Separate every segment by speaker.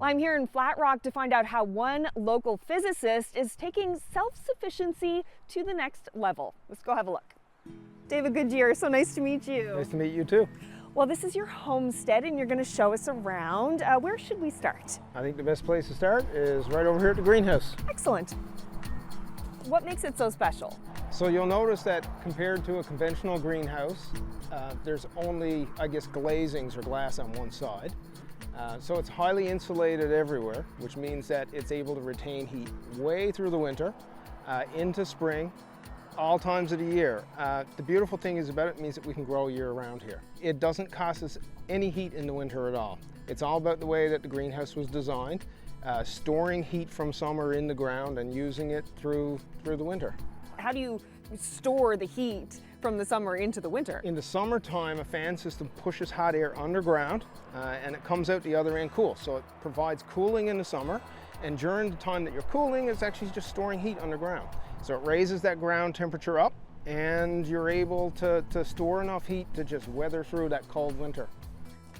Speaker 1: Well, I'm here in Flatrock to find out how one local physicist is taking self-sufficiency to the next level. Let's go have a look. David Goodyear, so nice to meet you.
Speaker 2: Nice to meet you too.
Speaker 1: Well, this is your homestead and you're going to show us around. Where should we start?
Speaker 2: I think the best place to start is right over here at the greenhouse.
Speaker 1: Excellent. What makes it so special?
Speaker 2: So you'll notice that compared to a conventional greenhouse, there's only, I guess, glazings or glass on one side. So it's highly insulated everywhere, which means that it's able to retain heat way through the winter, into spring, all times of the year. The beautiful thing is about it means that we can grow year round here. It doesn't cost us any heat in the winter at all. It's all about the way that the greenhouse was designed, storing heat from summer in the ground and using it through the winter.
Speaker 1: How do you store the heat from the summer into the winter?
Speaker 2: In the summertime, a fan system pushes hot air underground and it comes out the other end cool. So it provides cooling in the summer, and during the time that you're cooling, it's actually just storing heat underground. So it raises that ground temperature up and you're able to store enough heat to just weather through that cold winter.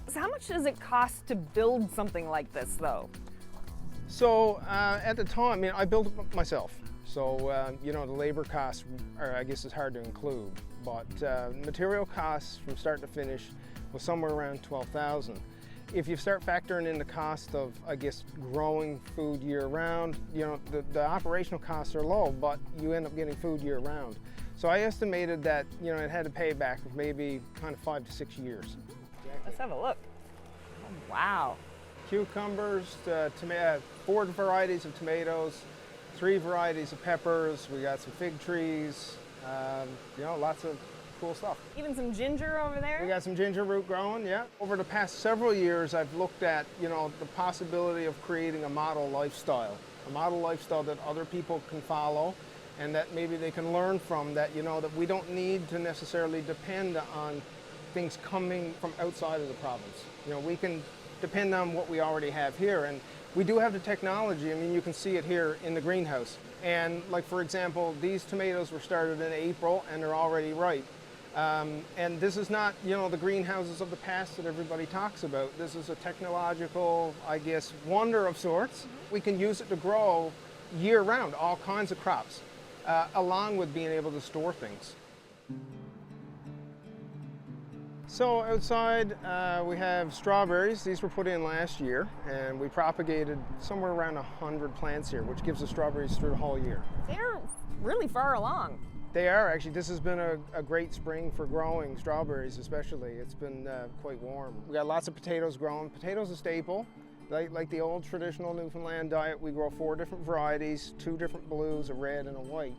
Speaker 1: So how much does it cost to build something like this though?
Speaker 2: So at the time, I mean, I built it myself. So, you know, the labor costs are, I guess, is hard to include, but material costs from start to finish was somewhere around $12,000. If you start factoring in the cost of, I guess, growing food year round, you know, the operational costs are low, but you end up getting food year round. So I estimated that, you know, it had a payback of maybe kind of 5 to 6 years.
Speaker 1: Let's have a look. Oh, wow.
Speaker 2: Cucumbers, 4 varieties of tomatoes, 3 varieties of peppers, we got some fig trees, you know, lots of cool stuff.
Speaker 1: Even some ginger over there?
Speaker 2: We got some ginger root growing, yeah. Over the past several years, I've looked at, you know, the possibility of creating a model lifestyle that other people can follow and that maybe they can learn from, that, you know, that we don't need to necessarily depend on things coming from outside of the province. You know, we can depend on what we already have here. And we do have the technology. I mean, you can see it here in the greenhouse. And like, for example, these tomatoes were started in April and they're already ripe. And this is not, you know, the greenhouses of the past that everybody talks about. This is a technological, I guess, wonder of sorts. We can use it to grow year round, all kinds of crops, along with being able to store things. So outside we have strawberries. These were put in last year, and we propagated somewhere around 100 plants here, which gives us strawberries through the whole year.
Speaker 1: They're really far along.
Speaker 2: They are, actually. This has been a great spring for growing strawberries, especially. It's been quite warm. We got lots of potatoes growing. Potatoes a staple. Like the old traditional Newfoundland diet, we grow 4 different varieties, 2 different blues, a red and a white.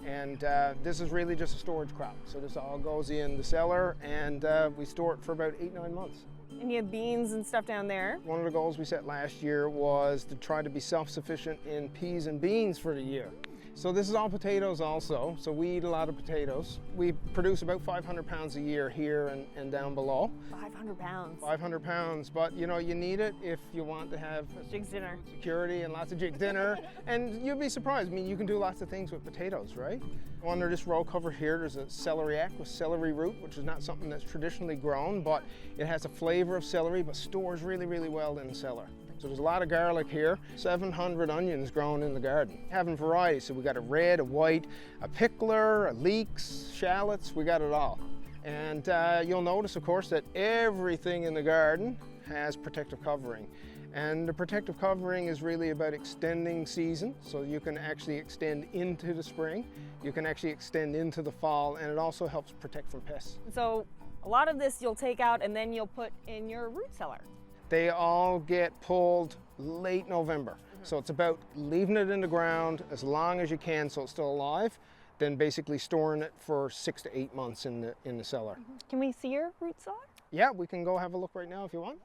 Speaker 2: And this is really just a storage crop. So this all goes in the cellar, and we store it for about 8-9 months.
Speaker 1: And you have beans and stuff down there?
Speaker 2: One of the goals we set last year was to try to be self-sufficient in peas and beans for the year. So this is all potatoes also, so we eat a lot of potatoes. We produce about 500 pounds a year here and down below.
Speaker 1: 500 pounds.
Speaker 2: 500 pounds, but you know, you need it if you want to have
Speaker 1: Jig's dinner.
Speaker 2: Security and lots of jig dinner. And you'd be surprised, I mean, you can do lots of things with potatoes, right? Under this row cover here, there's a celeriac with celery root, which is not something that's traditionally grown, but it has a flavor of celery, but stores really, really well in the cellar. So there's a lot of garlic here, 700 onions grown in the garden. Having variety, so we got a red, a white, a pickler, a leeks, shallots, we got it all. And you'll notice, of course, that everything in the garden has protective covering. And the protective covering is really about extending season, so you can actually extend into the spring, you can actually extend into the fall, and it also helps protect from pests.
Speaker 1: So a lot of this you'll take out and then you'll put in your root cellar.
Speaker 2: They all get pulled late November. So it's about leaving it in the ground as long as you can so it's still alive, then basically storing it for 6 to 8 months in the cellar.
Speaker 1: Can we see your root cellar?
Speaker 2: Yeah, we can go have a look right now if you want.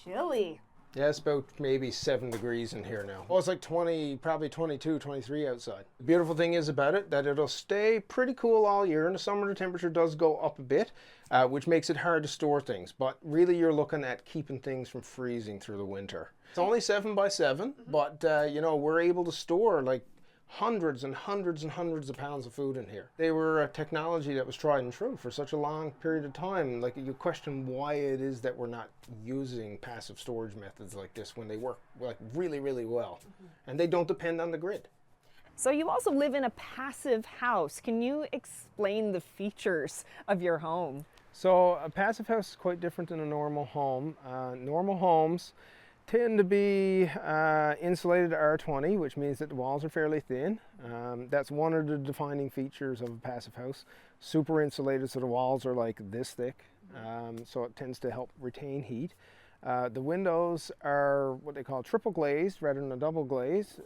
Speaker 1: Chilly.
Speaker 2: Yeah, it's about maybe 7 degrees in here now. Well, it's like 20, probably 22, 23 outside. The beautiful thing is about it that it'll stay pretty cool all year. In the summer, the temperature does go up a bit, which makes it hard to store things. But really, you're looking at keeping things from freezing through the winter. It's only 7 by 7, but you know, we're able to store like hundreds and hundreds and hundreds of pounds of food in here. They were a technology that was tried and true for such a long period of time. Like, you question why it is that we're not using passive storage methods like this when they work like really, really well. And they don't depend on the grid.
Speaker 1: So you also live in a passive house. Can you explain the features of your home?
Speaker 2: So a passive house is quite different than a normal home. Normal homes tend to be insulated to R20, which means that the walls are fairly thin. That's one of the defining features of a passive house. Super insulated, so the walls are like this thick, so it tends to help retain heat. The windows are what they call triple glazed rather than a double glaze,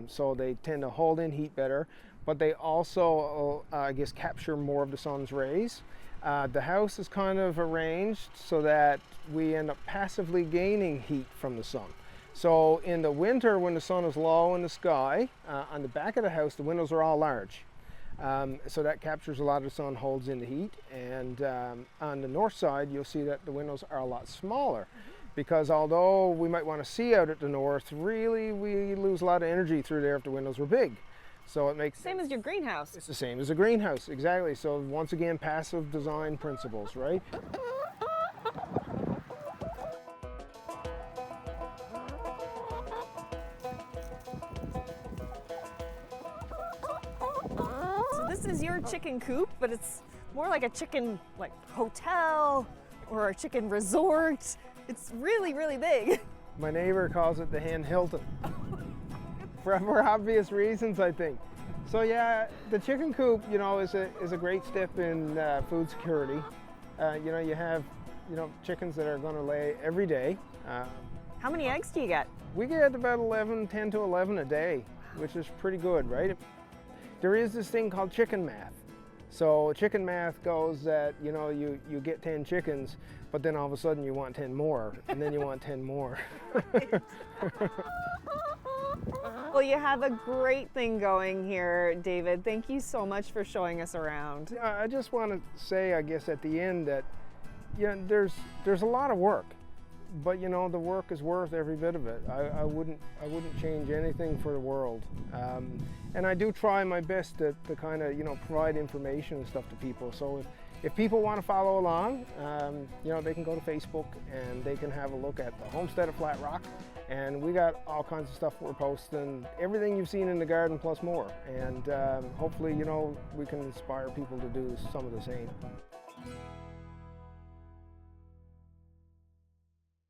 Speaker 2: so they tend to hold in heat better, but they also, I guess, capture more of the sun's rays. The house is kind of arranged so that we end up passively gaining heat from the sun. So in the winter, when the sun is low in the sky, on the back of the house, the windows are all large. So that captures a lot of the sun, holds in the heat. And on the north side, you'll see that the windows are a lot smaller, because although we might want to see out at the north, really we lose a lot of energy through there if the windows were big. So it makes
Speaker 1: Same as your greenhouse.
Speaker 2: It's the same as a greenhouse, exactly. So once again, passive design principles, right?
Speaker 1: So this is your chicken coop, but it's more like a chicken hotel or a chicken resort. It's really, really big.
Speaker 2: My neighbor calls it the Hen Hilton. For obvious reasons, I think. So yeah, the chicken coop, you know, is a great step in food security. You know, you have, chickens that are going to lay every day.
Speaker 1: How many eggs do you get?
Speaker 2: We get about 10 to 11 a day, which is pretty good, right? There is this thing called chicken math. So chicken math goes that, you get 10 chickens, but then all of a sudden you want 10 more, and then you want 10 more.
Speaker 1: Well, you have a great thing going here, David. Thank you so much for showing us around.
Speaker 2: I just want to say, I guess, at the end that, there's a lot of work, but the work is worth every bit of it. I wouldn't change anything for the world. And I do try my best to kind of, provide information and stuff to people. So if people want to follow along, they can go to Facebook and they can have a look at the homestead of Flatrock. And we got all kinds of stuff we're posting, everything you've seen in the garden plus more. And hopefully, we can inspire people to do some of the same.